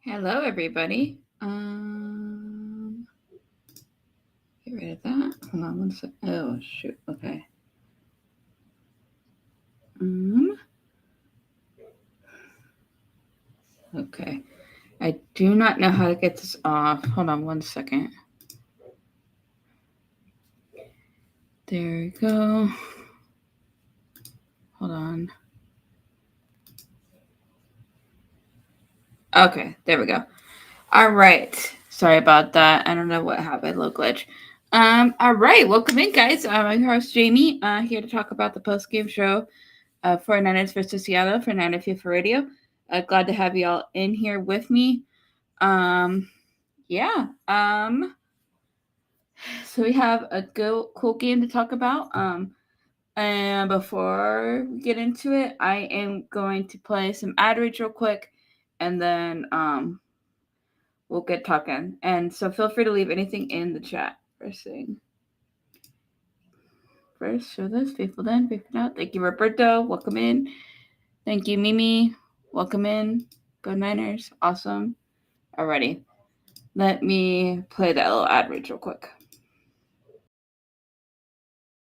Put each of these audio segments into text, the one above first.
Hello, everybody. Get rid of that. Hold on one sec. Oh, shoot. Okay. Okay. I do not know how to get this off. Hold on one second. There we go. Hold on. Okay, there we go. All right. Sorry about that. I don't know what happened. Little glitch. All right. Welcome in, guys. I'm your host, Jaymie, here to talk about the post-game show for Niners versus Seattle for Niner FIFA Radio. Glad to have you all in here with me. Yeah. So we have a cool game to talk about. And before we get into it, I am going to play some ad reads real quick, and then we'll get talking. And so feel free to leave anything in the chat. First, show this. Faithful then, faithful out. Thank you, Roberto. Welcome in. Thank you, Mimi. Welcome in. Go Niners. Awesome. Alrighty. Let me play that little ad read real quick.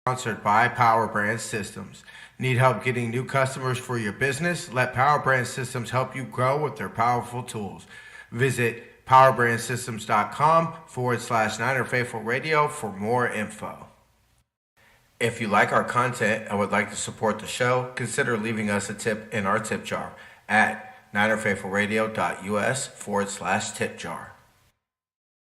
Sponsored by Power Brand Systems. Need help getting new customers for your business? Let Power Brand Systems help you grow with their powerful tools. Visit powerbrandsystems.com/Niner Faithful Radio for more info. If you like our content and would like to support the show, consider leaving us a tip in our tip jar at ninerfaithfulradio.us/tip jar.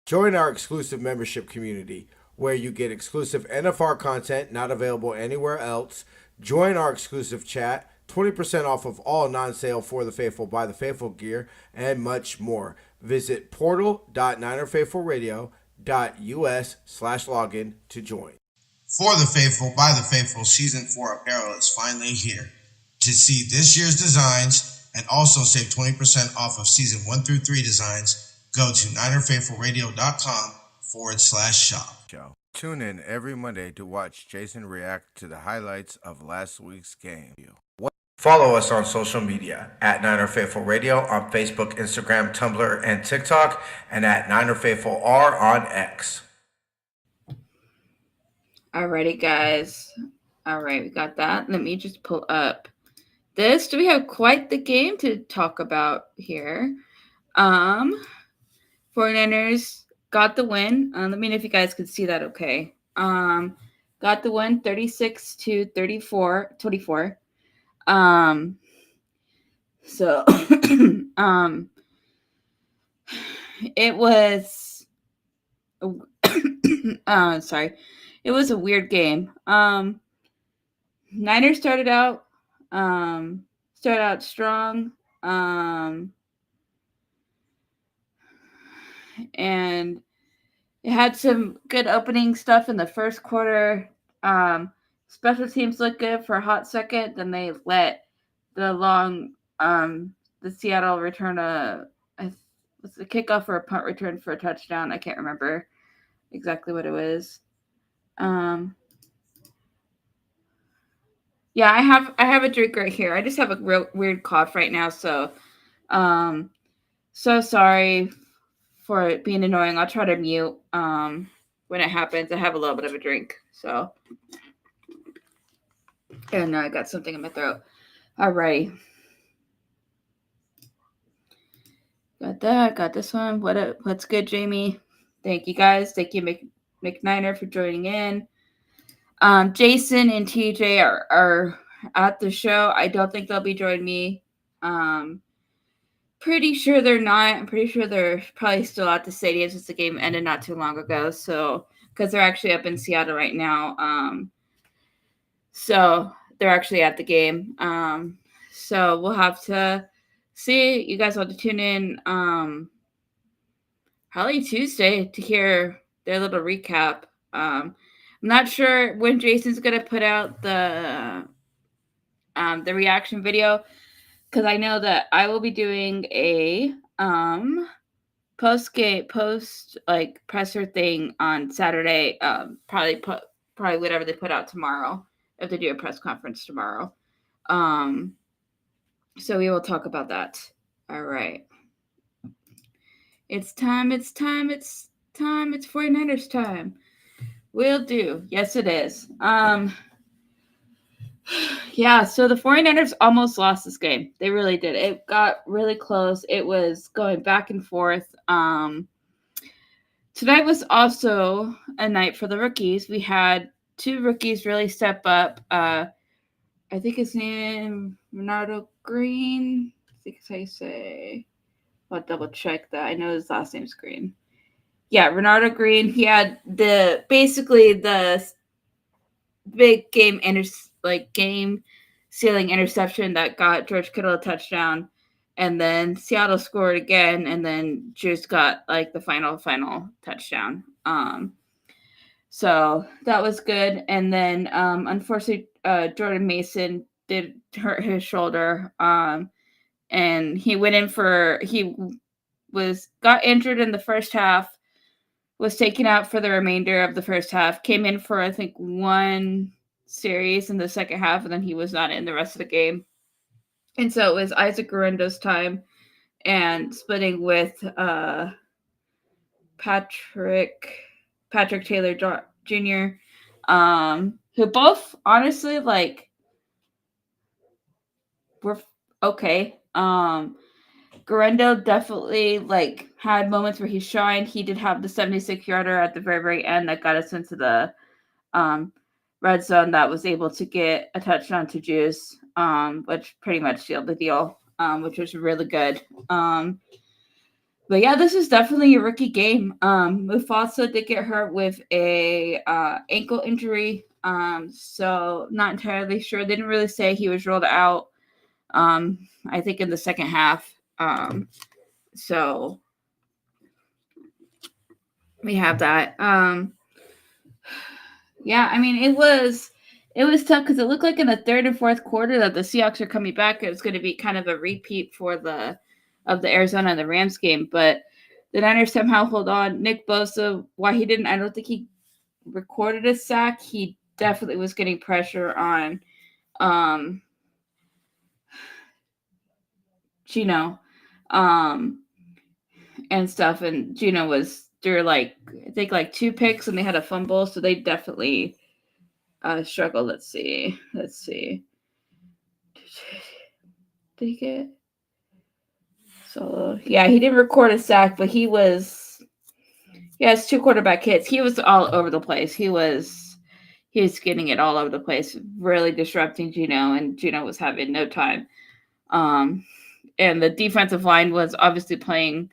Join our exclusive membership community where you get exclusive NFR content not available anywhere else. Join our exclusive chat, 20% off of all non-sale For the Faithful by the Faithful gear, and much more. Visit portal.ninerfaithfulradio.us/login to join. For the Faithful by the Faithful Season 4 apparel is finally here. To see this year's designs and also save 20% off of Season 1 through 3 designs, go to ninerfaithfulradio.com/shop. Tune in every Monday to watch Jason react to the highlights of last week's game. Follow us on social media at Niner Faithful Radio on Facebook, Instagram, Tumblr, and TikTok, and at Niner Faithful R on X. Alrighty, guys. Alright, we got that. Let me just pull up this. Do we have quite the game to talk about here? 49ers got the win. Let me know if you guys could see that okay. Got the win 36-24. So it was sorry. It was a weird game. Niners started out strong. And it had some good opening stuff in the first quarter. Special teams looked good for a hot second. Then they let the Seattle return was a kickoff or a punt return for a touchdown. I can't remember exactly what it was. Yeah, I have a drink right here. I just have a real weird cough right now, so so sorry for it being annoying. I'll try to mute when it happens. I have a little bit of a drink, so and I got something in my throat. All right, got that. Got this one. What's good, Jaymie? Thank you guys. Thank you, McNiner, for joining in. Jason and TJ are at the show. I don't think they'll be joining me. Pretty sure they're not. I'm pretty sure they're probably still at the stadium since the game ended not too long ago. So, because they're actually up in Seattle right now. So they're actually at the game. So we'll have to see. You guys have to tune in probably Tuesday to hear their little recap. I'm not sure when Jason's gonna put out the reaction video, because I know that I will be doing a post like presser thing on Saturday. Probably whatever they put out tomorrow, if they do a press conference tomorrow. So we will talk about that. All right. It's time. It's time. It's time. It's 49ers time. Will do. Yes, it is. Yeah, so the 49ers almost lost this game. They really did. It got really close. It was going back and forth. Tonight was also a night for the rookies. We had two rookies really step up. I think his name Bernardo Green. I think that's how you say. I'll double check that. I know his last name's Green. Yeah, Bernardo Green. He had basically the big game sealing interception that got George Kittle a touchdown, and then Seattle scored again, and then Juice got like the final touchdown. So that was good. And then unfortunately Jordan Mason did hurt his shoulder. And he got injured in the first half, was taken out for the remainder of the first half, came in for I think one series in the second half, and then he was not in the rest of the game. And so it was Isaac Guerendo's time and splitting with Patrick Taylor Jr., who both honestly like were okay. Guerendo definitely like had moments where he shined. He did have the 76-yarder at the very, very end that got us into the red zone that was able to get a touchdown to Juice, which pretty much sealed the deal, which was really good. But yeah, this is definitely a rookie game. Mufasa did get hurt with a ankle injury, so not entirely sure. They didn't really say he was ruled out. I think in the second half. So we have that. Yeah, I mean it was tough because it looked like in the third and fourth quarter that the Seahawks are coming back. It was going to be kind of a repeat of the Arizona and the Rams game, but the Niners somehow hold on. Nick Bosa, why he didn't, I don't think he recorded a sack. He definitely was getting pressure on Gino and stuff, and Gino was through like I think like 2 picks, and they had a fumble, so they definitely struggled. Let's see. Did he get so? Yeah, he didn't record a sack, but he has 2 quarterback hits. He was all over the place. He was getting it all over the place, really disrupting Gino, and Gino was having no time. And the defensive line was obviously playing,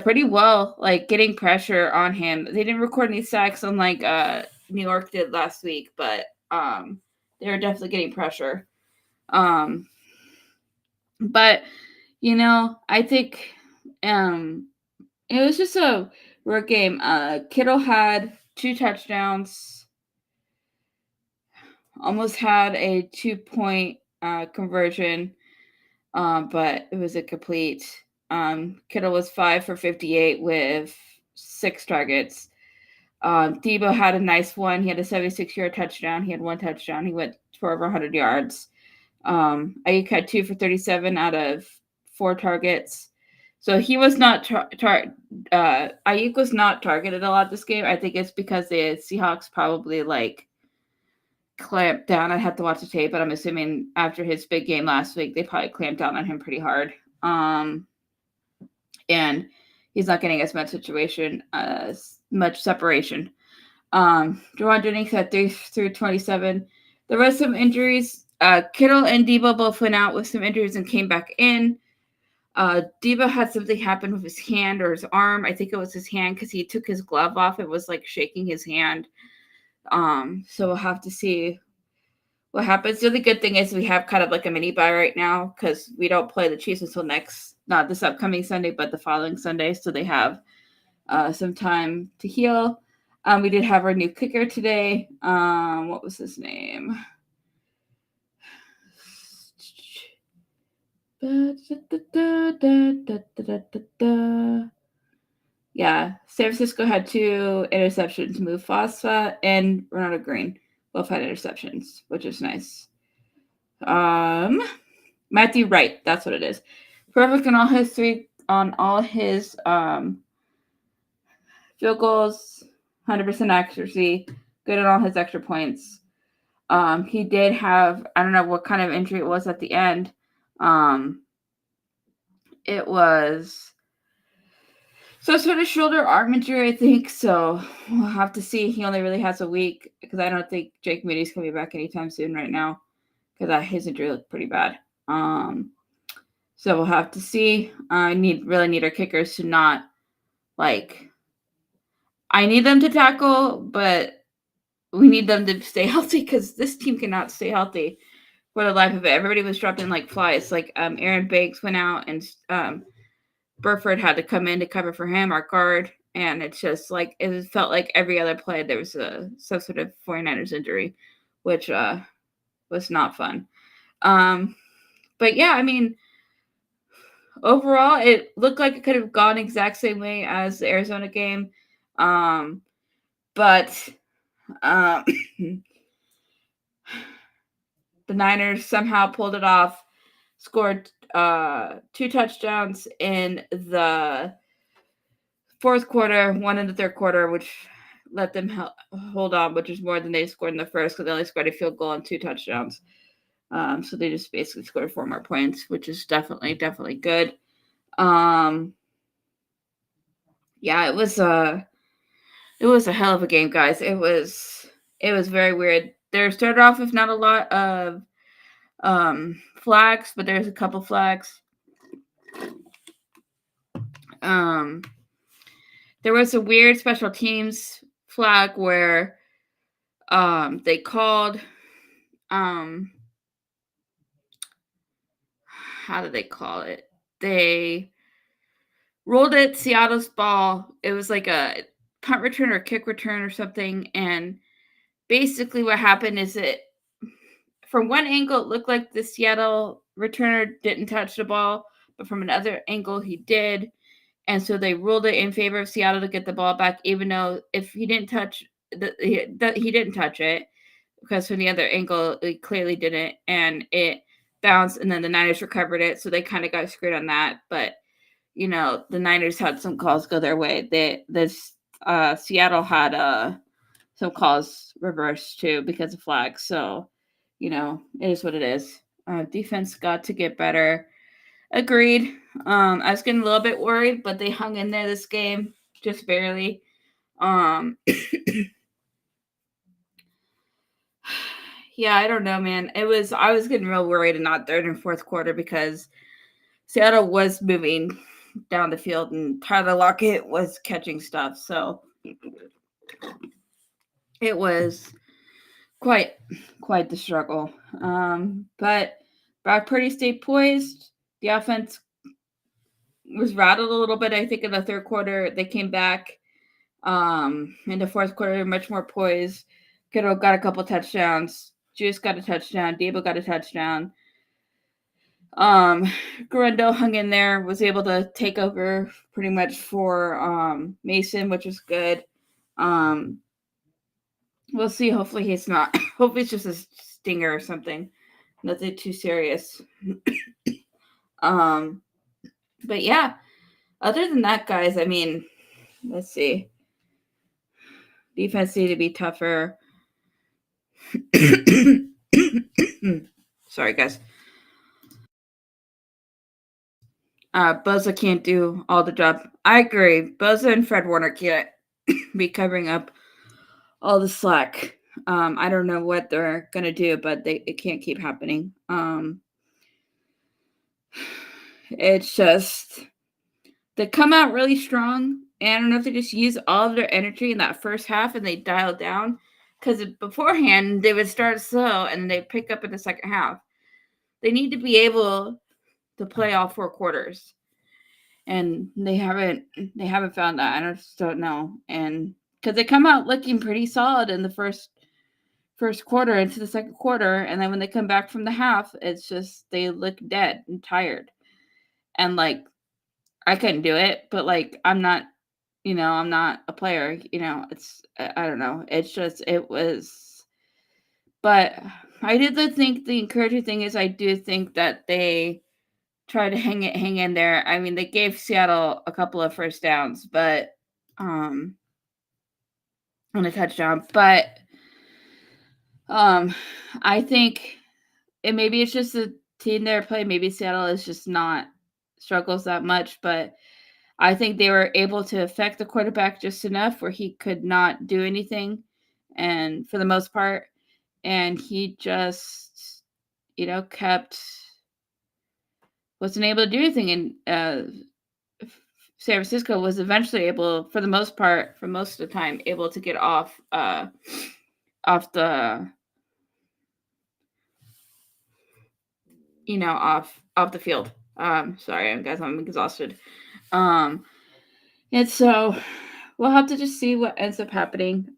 pretty well, like getting pressure on him. They didn't record any sacks unlike New York did last week, but they were definitely getting pressure. But I think it was just a road game. Kittle had 2 touchdowns, almost had a 2-point conversion, but it was incomplete. Kittle was 5 for 58 with 6 targets. Debo had a nice one. He had a 76-yard touchdown. He had 1 touchdown. He went for over 100 yards. Ayuk had 2 for 37 out of 4 targets. So he was not Ayuk was not targeted a lot this game. I think it's because the Seahawks probably like clamped down. I had to watch the tape, but I'm assuming after his big game last week, they probably clamped down on him pretty hard. And he's not getting as much separation. Jawan Jennings had 3 through 27. There was some injuries. Kittle and Debo both went out with some injuries and came back in. Debo had something happen with his hand or his arm. I think it was his hand because he took his glove off. It was like shaking his hand. So we'll have to see what happens. The other good thing is we have kind of like a mini bye right now because we don't play the Chiefs until not this upcoming Sunday, but the following Sunday. So they have some time to heal. We did have our new kicker today. What was his name? Yeah, San Francisco had 2 interceptions. Mufasa and Ronaldo Green both had interceptions, which is nice. Matthew Wright, that's what it is. Perfect in all his 3 on all his field goals, 100% accuracy, good on all his extra points. He did have, I don't know what kind of injury it was at the end. It was some sort of shoulder arm injury, I think. So we'll have to see. He only really has a week because I don't think Jake Moody's going to be back anytime soon right now because his injury looked pretty bad. So we'll have to see. I really need our kickers to not I need them to tackle, but we need them to stay healthy because this team cannot stay healthy for the life of it. Everybody was dropped in like flies. Aaron Banks went out and Burford had to come in to cover for him, our guard. And it's just it felt like every other play there was some sort of 49ers injury, which was not fun. But yeah, I mean, overall, it looked like it could have gone exact same way as the Arizona game. But the Niners somehow pulled it off, scored 2 touchdowns in the fourth quarter, 1 in the third quarter, which let them hold on, which is more than they scored in the first because they only scored a field goal and 2 touchdowns. So they just basically scored 4 more points, which is definitely good. Yeah, it was a hell of a game, guys. It was very weird. There started off with not a lot of flags, but there's a couple flags. There was a weird special teams flag where they called how did they call it? They rolled it Seattle's ball. It was like a punt return or kick return or something, and basically what happened is it from one angle it looked like the Seattle returner didn't touch the ball, but from another angle he did. And so they ruled it in favor of Seattle to get the ball back, even though if he didn't touch he didn't touch it, because from the other angle it clearly didn't, and it bounced, and then the Niners recovered it, so they kind of got screwed on that. But the Niners had some calls go their way. Seattle had some calls reversed too because of flags. So it is what it is. Defense got to get better. Agreed. I was getting a little bit worried, but they hung in there this game, just barely. Yeah, I don't know, man. I was getting real worried in that third and fourth quarter because Seattle was moving down the field and Tyler Lockett was catching stuff. So it was quite the struggle. But Brock Purdy stayed poised. The offense was rattled a little bit. I think in the third quarter they came back. In the fourth quarter, much more poised. Kittle got a couple touchdowns. Juice got a touchdown. Debo got a touchdown. Grendel hung in there, was able to take over pretty much for Mason, which was good. We'll see. Hopefully he's not. Hopefully it's just a stinger or something. Nothing too serious. But yeah, other than that, guys, I mean, let's see. Defense needs to be tougher. Sorry, guys. Bosa can't do all the job. I agree. Bosa and Fred Warner can't be covering up all the slack. I don't know what they're gonna do, but it can't keep happening. It's just they come out really strong, and I don't know if they just use all of their energy in that first half and they dial down, because beforehand they would start slow and they pick up in the second half. They need to be able to play all 4 quarters, and they haven't found that. I just don't know, and because they come out looking pretty solid in the first quarter into the second quarter, and then when they come back from the half, it's just they look dead and tired, and I couldn't do it, but I'm not a player, it's I don't know, it's just it was. But I did think the encouraging thing is I do think that they tried to hang in there. I mean, they gave Seattle a couple of first downs, but on a touchdown, but I think maybe it's just the team they're playing. Maybe Seattle is just not struggles that much, but I think they were able to affect the quarterback just enough where he could not do anything, and for the most part, and he just, wasn't able to do anything. And San Francisco was eventually able, for the most part, for most of the time, able to get off the off the field. Sorry, guys, I'm exhausted. And so we'll have to just see what ends up happening.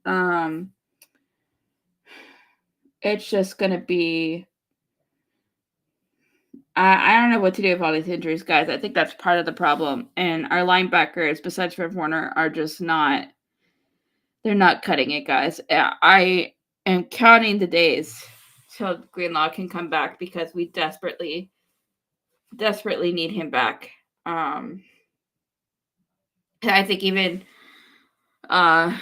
It's just gonna be. I don't know what to do with all these injuries, guys. I think that's part of the problem. And our linebackers, besides Fred Warner, are just not. They're not cutting it, guys. I am counting the days till Greenlaw can come back because we desperately need him back. I think even Greenlaw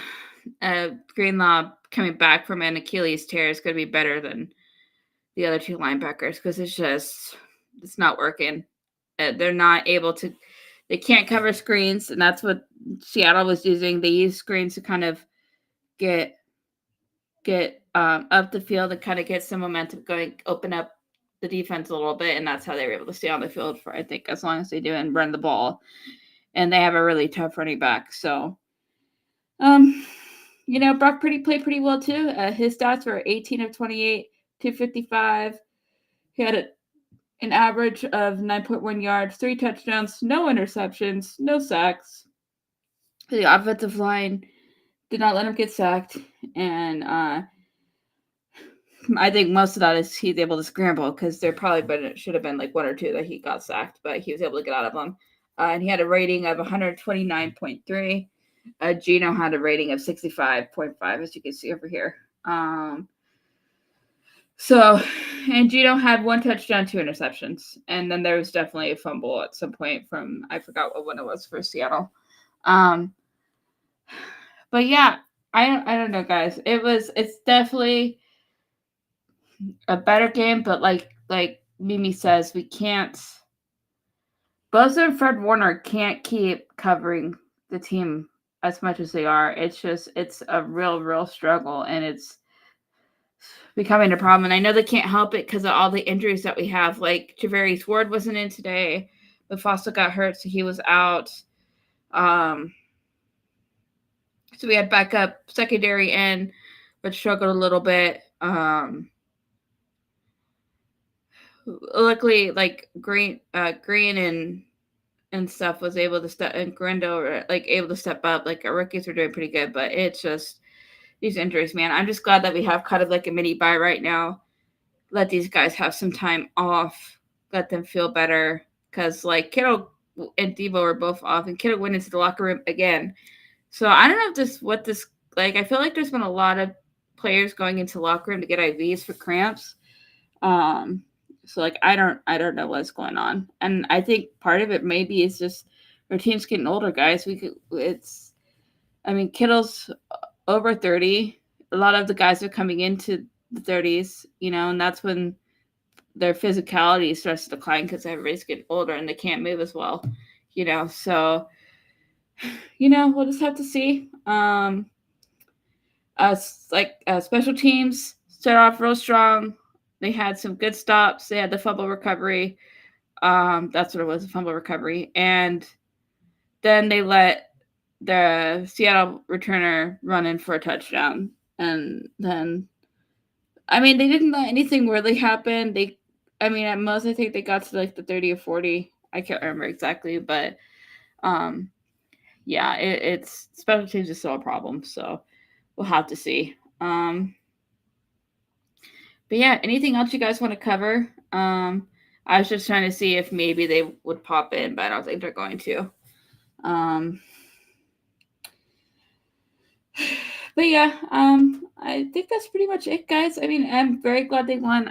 coming back from an Achilles tear is going to be better than the other two linebackers because it's not working. They're not able to. They can't cover screens, and that's what Seattle was using. They used screens to kind of get up the field and kind of get some momentum going, open up the defense a little bit, and that's how they were able to stay on the field for, I think, as long as they do and run the ball. And they have a really tough running back. So, Brock Purdy played pretty well too. His stats were 18 of 28, 255. He had an average of 9.1 yards, 3 touchdowns, no interceptions, no sacks. The offensive line did not let him get sacked, and I think most of that is he's able to scramble because there probably should have been like 1 or 2 that he got sacked, but he was able to get out of them. And he had a rating of 129.3. Gino had a rating of 65.5, as you can see over here. And Gino had 1 touchdown, 2 interceptions, and then there was definitely a fumble at some point from, I forgot what one it was for Seattle. But yeah, I don't know, guys. It's definitely a better game, but like Mimi says, we can't. Bosa and Fred Warner can't keep covering the team as much as they are. It's a real struggle, and it's becoming a problem. And I know they can't help it because of all the injuries that we have. Like Javarius Ward wasn't in today, but Foster got hurt, so he was out. So we had backup secondary in, but struggled a little bit. Luckily, like Green and stuff was able to step, and Grindo able to step up. Like our rookies are doing pretty good, but it's just these injuries, man. I'm just glad that we have kind of like a mini bye right now. Let these guys have some time off. Let them feel better because like Kittle and Devo are both off, and Kittle went into the locker room again. So I don't know what this like. I feel like there's been a lot of players going into the locker room to get IVs for cramps. So like I don't know what's going on, and I think part of it maybe is just our team's getting older, guys. Kittle's over 30. A lot of the guys are coming into the 30s, and that's when their physicality starts to decline because everybody's getting older and they can't move as well, So, we'll just have to see. Special teams start off real strong. They had some good stops. They had the fumble recovery. That's what it was, a fumble recovery. And then they let the Seattle returner run in for a touchdown. And then, they didn't let anything really happen. At most, I think they got to like the 30 or 40. I can't remember exactly, but yeah, it's special teams is still a problem. So we'll have to see. But yeah, anything else you guys want to cover? I was just trying to see if maybe they would pop in, but I don't think they're going to. But yeah, I think that's pretty much it, guys. I'm very glad they won.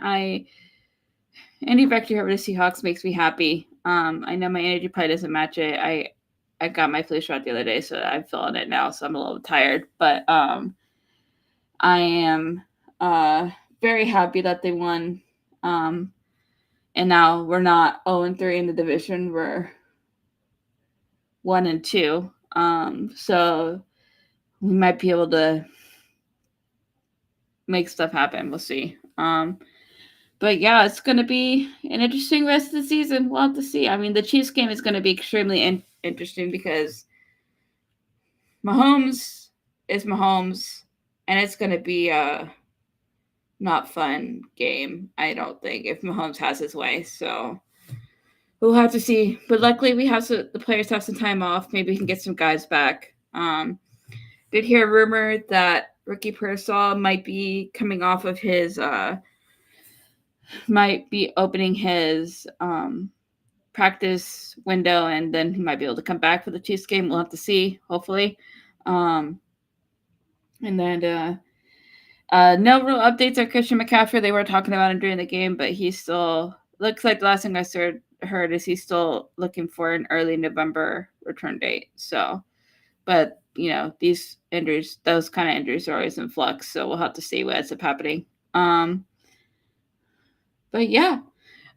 Any victory over the Seahawks makes me happy. I know my energy probably doesn't match it. I got my flu shot the other day, so I'm feeling it now, so I'm a little tired. But I am very happy that they won. And now we're not 0-3 in the division. We're 1-2. So we might be able to make stuff happen. We'll see. But yeah, it's going to be an interesting rest of the season. We'll have to see. I mean, the Chiefs game is going to be extremely interesting because Mahomes is Mahomes, and it's going to be a not fun game, I don't think, if Mahomes has his way. So we'll have to see. But luckily, the players have some time off. Maybe we can get some guys back. Did hear a rumor that Ricky Pearsall might be coming off of his might be opening his practice window, and then he might be able to come back for the Chiefs game. We'll have to see, hopefully. And then no real updates on Christian McCaffrey. They were talking about him during the game, but he still looks like the last thing I heard is he's still looking for an early November return date. So, but these injuries, those kind of injuries are always in flux. So we'll have to see what ends up happening. But yeah,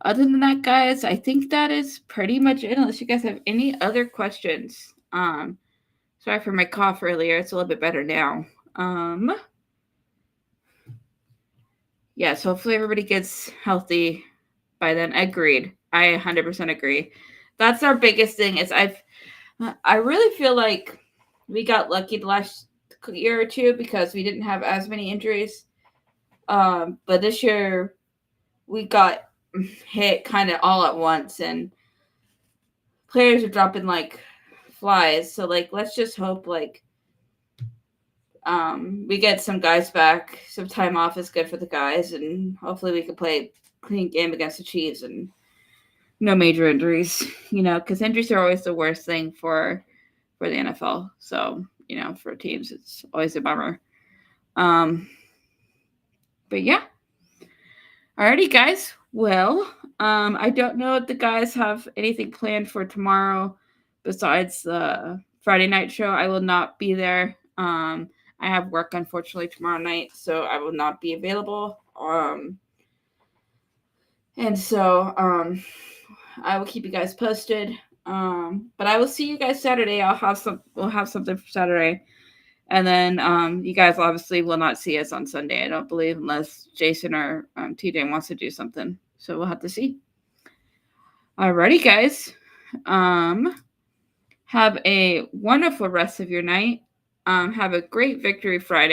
other than that, guys, I think that is pretty much it. Unless you guys have any other questions. Sorry for my cough earlier. It's a little bit better now. Yes, hopefully everybody gets healthy by then. Agreed. I 100% agree. That's our biggest thing. I really feel like we got lucky the last year or two because we didn't have as many injuries. But this year we got hit kind of all at once, and players are dropping like flies. So let's just hope we get some guys back. Some time off is good for the guys, and hopefully we can play a clean game against the Chiefs and no major injuries. Because injuries are always the worst thing for the NFL. So for teams, it's always a bummer. But yeah. Alrighty, guys. Well, I don't know if the guys have anything planned for tomorrow besides the Friday night show. I will not be there. I have work, unfortunately, tomorrow night, so I will not be available. And so I will keep you guys posted. But I will see you guys Saturday. We'll have something for Saturday. And then you guys obviously will not see us on Sunday, I don't believe, unless Jason or TJ wants to do something. So we'll have to see. Alrighty, guys. Have a wonderful rest of your night. Have a great Victory Friday.